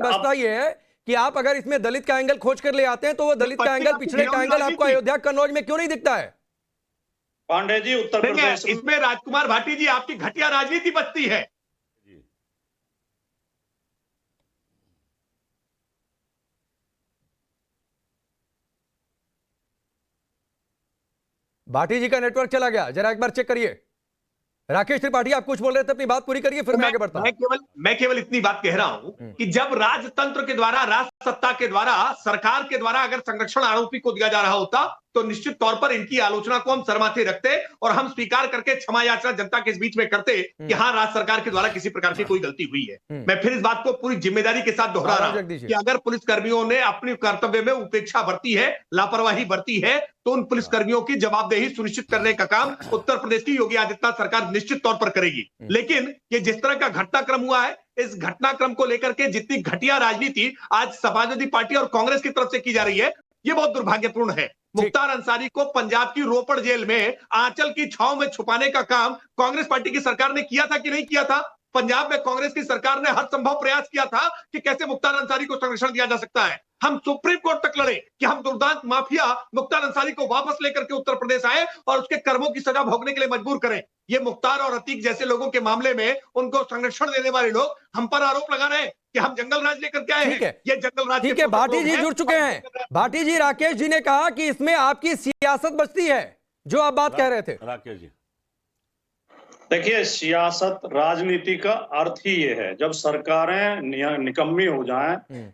व्यवस्था ये है कि आप अगर इसमें दलित का एंगल खोज कर ले आते हैं तो वो दलित का एंगल, पिछड़े का एंगल आपको अयोध्या कन्नौज में क्यों नहीं दिखता है? पांडे जी, उत्तर प्रदेश इसमें राजकुमार भाटी जी आपकी घटिया राजनीति बचती है। भाटी जी का नेटवर्क चला गया, जरा एक बार चेक करिए। राकेश त्रिपाठी, आप कुछ बोल रहे थे, अपनी बात पूरी करिए, फिर मैं आगे बढ़ता हूं। मैं केवल इतनी बात कह रहा हूं कि जब राजतंत्र के द्वारा, राज सत्ता के द्वारा, सरकार के द्वारा अगर संरक्षण आरोपी को दिया जा रहा होता तो निश्चित तौर पर इनकी आलोचना को हम सरमाथे रखते और हम स्वीकार करके क्षमा याचना जनता के बीच में करते कि हाँ, राज्य सरकार के द्वारा किसी प्रकार की कोई गलती हुई है। मैं फिर इस बात को पूरी जिम्मेदारी के साथ दोहरा रहा हूं कि अगर पुलिस कर्मियों ने अपने कर्तव्य में उपेक्षा बरती है, लापरवाही बरती है, तो उन पुलिस कर्मियों की जवाबदेही सुनिश्चित करने का काम उत्तर प्रदेश की योगी आदित्यनाथ सरकार निश्चित तौर पर करेगी। लेकिन ये जिस तरह का घटनाक्रम हुआ है, इस घटनाक्रम को लेकर के जितनी घटिया राजनीति आज समाजवादी पार्टी और कांग्रेस की तरफ से की जा रही है, ये बहुत दुर्भाग्यपूर्ण है। मुख्तार अंसारी को पंजाब की रोपड़ जेल में आंचल की छांव में छुपाने का काम कांग्रेस पार्टी की सरकार ने किया था कि नहीं किया था? पंजाब में कांग्रेस की सरकार ने हर संभव प्रयास किया था कि कैसे मुख्तार अंसारी को संरक्षण दिया जा सकता है। हम सुप्रीम कोर्ट तक लड़े कि हम दुर्दांत माफिया मुख्तार अंसारी को वापस लेकर के उत्तर प्रदेश आए और उसके कर्मों की सजा भोगने के लिए मजबूर करें। ये मुख्तार और अतीक जैसे लोगों के मामले में उनको संरक्षण देने वाले लोग हम पर आरोप लगा रहे हैं कि हम जंगल राज लेकर के आए हैं। ये जंगल राज, ठीक है, भाटी जी जुड़ चुके हैं। भाटी जी, राकेश जी ने कहा कि इसमें आपकी सियासत बचती है, जो आप बात कह रहे थे। राकेश जी, देखिए, सियासत राजनीति का अर्थ ही ये है, जब सरकारें निकम्मी हो जाएं,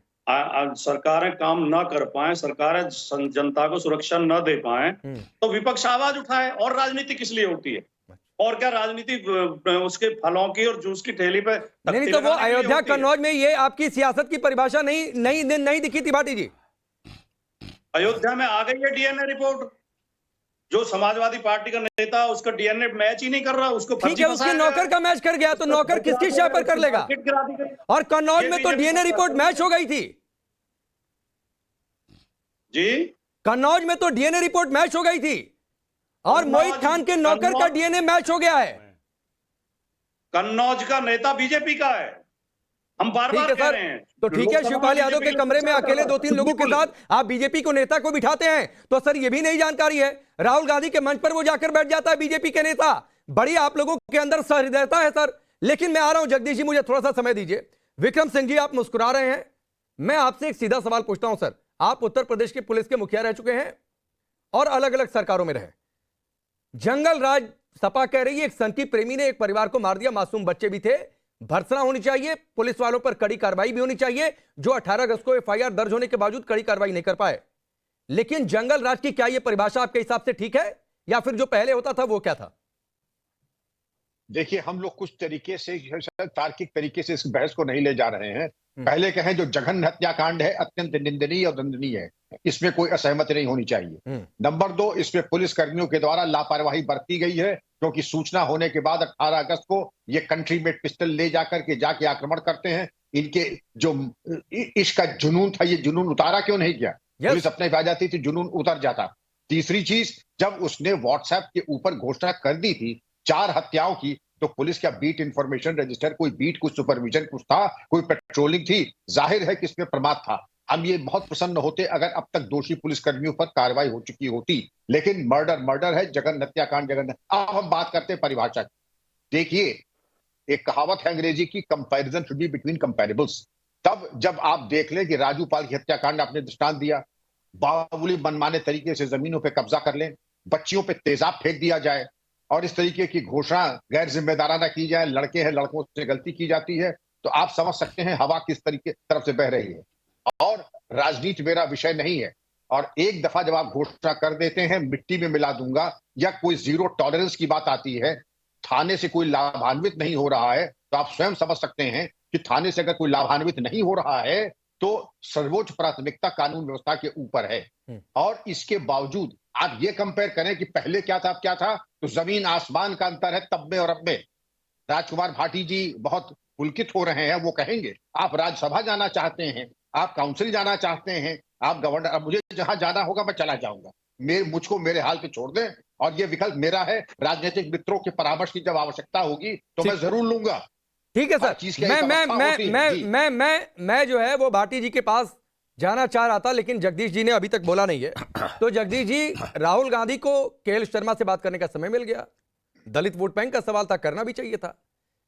सरकारें काम ना कर पाए, सरकारें जनता को सुरक्षा न दे पाए, तो विपक्ष आवाज उठाए। और राजनीति किस लिए होती है? और क्या राजनीति उसके फलों की और जूस की ठेली पे नहीं, तो वो अयोध्या कन्नौज में ये आपकी सियासत की परिभाषा नहीं दिखी थी भाटी जी। अयोध्या में आ गई है डीएनए रिपोर्ट। जो समाजवादी पार्टी का नेता, उसका डीएनए मैच ही नहीं कर रहा, उसको ठीक है, उसके नौकर का मैच कर गया, तो नौकर किसकी शाह पर कर लेगा? और कन्नौज में तो डीएनए रिपोर्ट मैच हो गई थी जी। कन्नौज में तो डीएनए रिपोर्ट मैच हो गई थी और मोहित खान के नौकर का डीएनए मैच हो गया है। कन्नौज का नेता बीजेपी का है, हम बार-बार कह रहे हैं। तो ठीक है, शिवपाल यादव के कमरे में अकेले 2-3 लोगों के साथ आप बीजेपी को नेता को बिठाते हैं, तो सर ये भी नहीं जानकारी है, राहुल गांधी के मंच पर वो जाकर बैठ जाता है बीजेपी के नेता। बड़ी आप लोगों के अंदर सहृदयता है सर। लेकिन मैं आ रहा हूं जगदीश जी, मुझे थोड़ा सा समय दीजिए। विक्रम सिंह जी, आप मुस्कुरा रहे हैं, मैं आपसे एक सीधा सवाल पूछता हूं सर। आप उत्तर प्रदेश के पुलिस के मुखिया रह चुके हैं और अलग अलग सरकारों में रहे। जंगल राज सपा कह रही है एक संती प्रेमी ने एक परिवार को मार दिया, मासूम बच्चे भी थे, भर्त्सना होनी चाहिए, पुलिस वालों पर कड़ी कार्रवाई भी होनी चाहिए, जो 18 अगस्त को एफआईआर दर्ज होने के बावजूद कड़ी कार्रवाई नहीं कर पाए। लेकिन जंगल राज की क्या यह परिभाषा आपके हिसाब से ठीक है, या फिर जो पहले होता था वो क्या था? देखिए, हम लोग कुछ तरीके से, तार्किक तरीके से इस बहस को नहीं ले जा रहे हैं। पहले कहें, जो जघन्य हत्याकांड है अत्यंत निंदनीय और दंडनीय है, इसमें कोई असहमति नहीं होनी चाहिए। नंबर 2, इसमें पुलिस कर्मियों के द्वारा लापरवाही बरती गई है, क्योंकि सूचना होने के बाद 18 अगस्त को ये कंट्री मेड पिस्टल ले जाकर के जाके आक्रमण करते हैं। इनके जो इसका जुनून था, ये जुनून उतारा क्यों नहीं किया? पुलिस अपने पे आ जाती थी, जुनून उतर जाता। तीसरी चीज, जब उसने व्हाट्सएप के ऊपर घोषणा कर दी थी 4 हत्याओं की, तो पुलिस का बीट इंफॉर्मेशन रजिस्टर, कोई बीट, कुछ सुपरविजन कुछ था, कोई पेट्रोलिंग थी। जाहिर है कि इसमें प्रमाद था। हम ये बहुत प्रसन्न होते अगर अब तक दोषी पुलिस कर्मियों पर कार्रवाई हो चुकी होती, लेकिन मर्डर है, जघन्य हत्याकांड जघन्य। अब हम बात करते हैं परिभाषा की। देखिए, एक कहावत है अंग्रेजी की, कंपैरिजन शुड बी बिटवीन कंपैरेबल्स। तब जब आप देख लें कि राजू पाल की हत्याकांड आपने दृष्टांत दिया, बावली मनमाने तरीके से जमीनों पर कब्जा कर लें, बच्चियों पर तेजाब फेंक दिया जाए और इस तरीके की घोषणा गैर जिम्मेदाराना की जाए, लड़के हैं लड़कों से गलती की जाती है, तो आप समझ सकते हैं हवा किस तरीके तरफ से बह रही है। और राजनीति मेरा विषय नहीं है, और एक दफा जब आप घोषणा कर देते हैं मिट्टी में मिला दूंगा, या कोई जीरो टॉलरेंस की बात आती है, थाने से कोई लाभान्वित नहीं हो रहा है, तो आप स्वयं समझ सकते हैं कि थाने से अगर कोई लाभान्वित नहीं हो रहा है तो सर्वोच्च प्राथमिकता कानून व्यवस्था के ऊपर है। और इसके बावजूद आप ये कंपेयर करें कि पहले क्या था अब क्या था, तो जमीन आसमान का अंतर है तब में और अब में। राजकुमार भाटी जी बहुत पुलकित हो रहे हैं, वो कहेंगे आप राज्यसभा जाना चाहते हैं, आप काउंसिल जाना चाहते हैं, आप गवर्नर, अब मुझे जहां जाना होगा मैं चला जाऊंगा, मुझको मेरे हाल पे छोड़ दें, और ये विकल्प मेरा है। राजनीतिक मित्रों के परामर्श की जब आवश्यकता होगी तो मैं जरूर लूंगा। ठीक है हर सर, चीज की एक अवस्था होती है। जी। मैं जो है वो भाटी जी के पास जाना चाह रहा था, लेकिन जगदीश जी ने अभी तक बोला नहीं है। तो जगदीश जी, राहुल गांधी को केएल शर्मा से बात करने का समय मिल गया। दलित वोट बैंक का सवाल था, करना भी चाहिए था,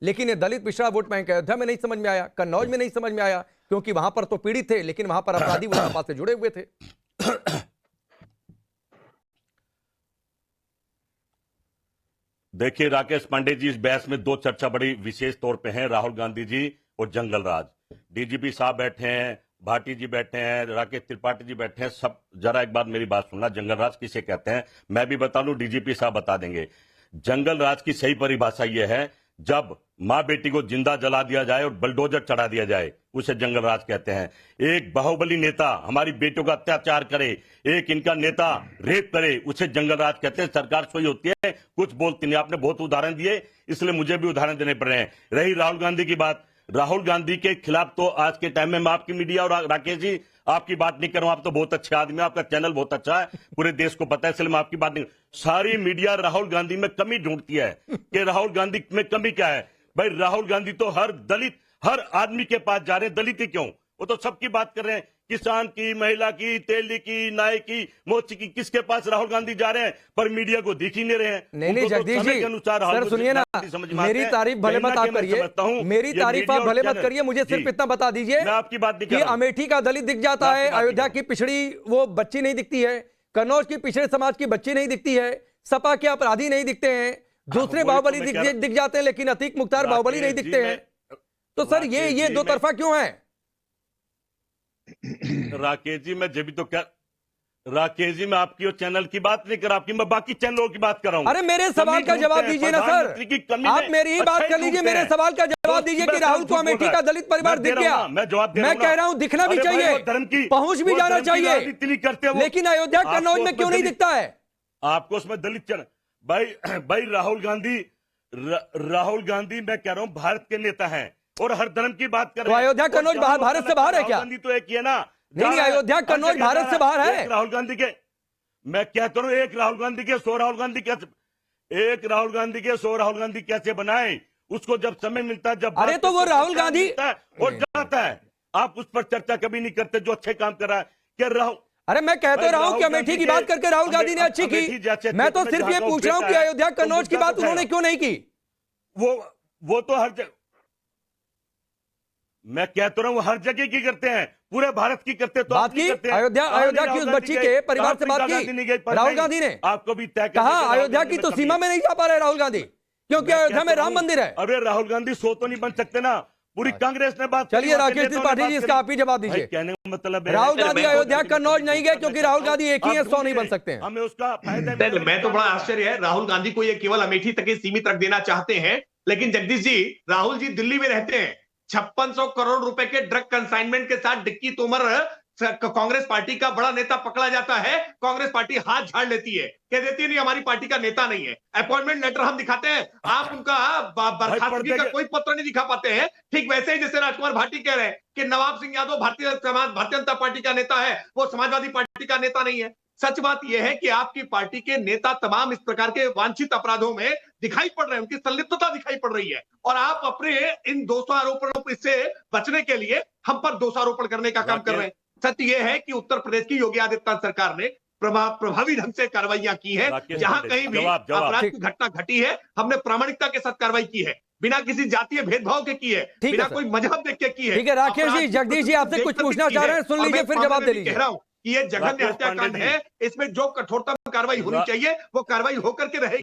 लेकिन ये दलित पिछड़ा वोट बैंक अयोध्या में नहीं समझ में आया, कन्नौज में नहीं समझ में आया, क्योंकि वहां पर तो पीड़ित थे, लेकिन वहां पर अपराधी वो सपा से जुड़े हुए थे। देखिए राकेश पांडे जी, इस बहस में दो चर्चा बड़ी विशेष तौर पे हैं, राहुल गांधी जी और जंगल राज। डीजीपी साहब बैठे हैं, भाटी जी बैठे हैं, राकेश त्रिपाठी जी बैठे हैं, सब जरा एक बार मेरी बात सुनना। जंगल राज किसे कहते हैं मैं भी बता दूं, डीजीपी साहब बता देंगे। जंगल राज की सही परिभाषा यह है, जब मां बेटी को जिंदा जला दिया जाए और बलडोजर चढ़ा दिया जाए, उसे जंगल राज कहते हैं। एक बाहुबली नेता हमारी बेटियों का अत्याचार करे, एक इनका नेता रेप करे, उसे जंगल राज कहते हैं। सरकार सोई होती है, कुछ बोलती नहीं। आपने बहुत उदाहरण दिए, इसलिए मुझे भी उदाहरण देने पड़ रहे हैं। रही राहुल गांधी की बात, राहुल गांधी के खिलाफ तो आज के टाइम में मैं आपकी मीडिया और राकेश जी आपकी बात नहीं कर रहा हूं, आप तो बहुत अच्छे आदमी, आपका चैनल बहुत अच्छा है, पूरे देश को पता है, इसलिए मैं आपकी बात नहीं। सारी मीडिया राहुल गांधी में कमी ढूंढती है कि राहुल गांधी में कमी क्या है। भाई राहुल गांधी तो हर दलित, हर आदमी के पास जा रहे हैं, दलित ही क्यों, वो तो सबकी बात कर रहे हैं, किसान की, महिला की, तेली की, नाई की, मोची की, किसके पास राहुल गांधी जा रहे हैं, पर मीडिया को दिख ही नहीं रहे हैं। नहीं जगदीश जी, सर सुनिए ना, मेरी तारीफ भले मत आप करिए, मेरी तारीफ आप भले मत करिए, मुझे सिर्फ इतना बता दीजिए मैं आपकी बात नहीं कि अमेठी का दलित दिख जाता है, अयोध्या की पिछड़ी वो बच्ची नहीं दिखती है, कन्नौज की पिछड़े समाज की बच्ची नहीं दिखती है, सपा के अपराधी नहीं दिखते हैं, दूसरे बाहुबली दिख जाते हैं, लेकिन अतीक मुख्तार बाहुबली नहीं दिखते हैं। तो सर ये दो तरफा क्यों है? राकेश जी, मैं जब तो क्या, राकेश जी मैं आपकी और चैनल की बात नहीं कर, आपकी मैं बाकी चैनलों की बात कर रहा हूं। अरे मेरे सवाल का जवाब दीजिए ना सर, आप मेरी ही बात कर लीजिए, मेरे सवाल का जवाब दीजिए कि राहुल को अमेठी का दलित परिवार दिख गया। मैं जवाब दे रहा हूं, मैं कह रहा हूं दिखना भी चाहिए, पहुंच भी जाना चाहिए, लेकिन अयोध्या कन्नौज में क्यों नहीं दिखता है आपको? उसमें दलित चैनल, भाई राहुल गांधी मैं कह रहा हूं भारत के नेता हैं और हर धर्म की बात कर रहे हैं। तो अयोध्या कन्नौज भारत से बाहर है क्या? गांधी तो एक ही है ना। नहीं, अयोध्या कन्नौज भारत से बाहर है। राहुल गांधी के, मैं कहता हूं एक राहुल गांधी के 100 राहुल गांधी कैसे, एक राहुल गांधी के 100 राहुल गांधी कैसे बनाए? उसको जब समय मिलता है, जब अरे तो वो राहुल गांधी और जाता है, आप उस पर चर्चा कभी नहीं करते जो अच्छे काम कर रहा है। क्या राहुल, अरे मैं कहते रहा हूं कि अमेठी की बात करके राहुल गांधी ने अच्छी की, मैं तो सिर्फ ये पूछ रहा हूं कि अयोध्या कन्नौज की बात उन्होंने क्यों नहीं की? वो तो हर जगह, मैं कहता रहा हूं हर जगह की करते हैं, पूरे भारत की करते तो बात की अयोध्या की उस बच्ची के परिवार से बात की राहुल गांधी ने, आपको भी तय कहा अयोध्या की तो सीमा में नहीं जा पा रहे राहुल गांधी, क्योंकि अयोध्या में राम मंदिर है। अरे राहुल गांधी 100 तो नहीं बन सकते ना, पूरी कांग्रेस ने बात। चलिए राकेश त्रिपाठी जी, इसका आप ही जवाब दीजिए। कहने का मतलब राहुल गांधी अयोध्या कन्नौज नहीं गए क्योंकि राहुल गांधी एक ही है, 100 नहीं बन सकते हैं। हमें उसका फायदा। मैं तो बड़ा आश्चर्य है, राहुल गांधी को ये केवल अमेठी तक ही सीमित रख देना चाहते हैं, लेकिन जगदीश जी, राहुल जी दिल्ली में रहते हैं, 5600 करोड़ रुपए के ड्रग कंसाइनमेंट के साथ डिक्की तोमर कांग्रेस पार्टी का बड़ा नेता पकड़ा जाता है, कांग्रेस पार्टी हाथ झाड़ लेती है, कह देती है नहीं हमारी पार्टी का नेता नहीं है, अपॉइंटमेंट लेटर हम दिखाते हैं, आप उनका बर्खास्तगी का कोई पत्र नहीं दिखा पाते हैं। ठीक वैसे ही जैसे राजकुमार भाटी कह रहे हैं कि नवाब सिंह यादव भारतीय जनता पार्टी का नेता है, वो समाजवादी पार्टी का नेता नहीं है। सच बात यह है कि आपकी पार्टी के नेता तमाम इस प्रकार के वांछित अपराधों में दिखाई पड़ रहे हैं, उनकी संलिप्तता दिखाई पड़ रही है, और आप अपने इन दोषारोपणों से बचने के लिए हम पर दोषारोपण करने का काम कर रहे हैं। सत्य यह है कि उत्तर प्रदेश की योगी आदित्यनाथ सरकार ने प्रभावी ढंग से कार्रवाइयां की है, जहां कहीं भी अपराध की घटना घटी है हमने प्रामाणिकता के साथ कार्रवाई की है, बिना किसी जातीय भेदभाव के की है, बिना कोई मजहब देख के की है। ठीक है राकेश जी, जगदीश जी आपसे कुछ पूछना चाह रहे हैं, सुन लीजिए फिर जवाब दे लीजिए। कह रहा हूं कि ये जघन्य हत्याकांड है, इसमें जो कठोरतम कार्रवाई होनी चाहिए वो कार्रवाई होकर के रहेगी।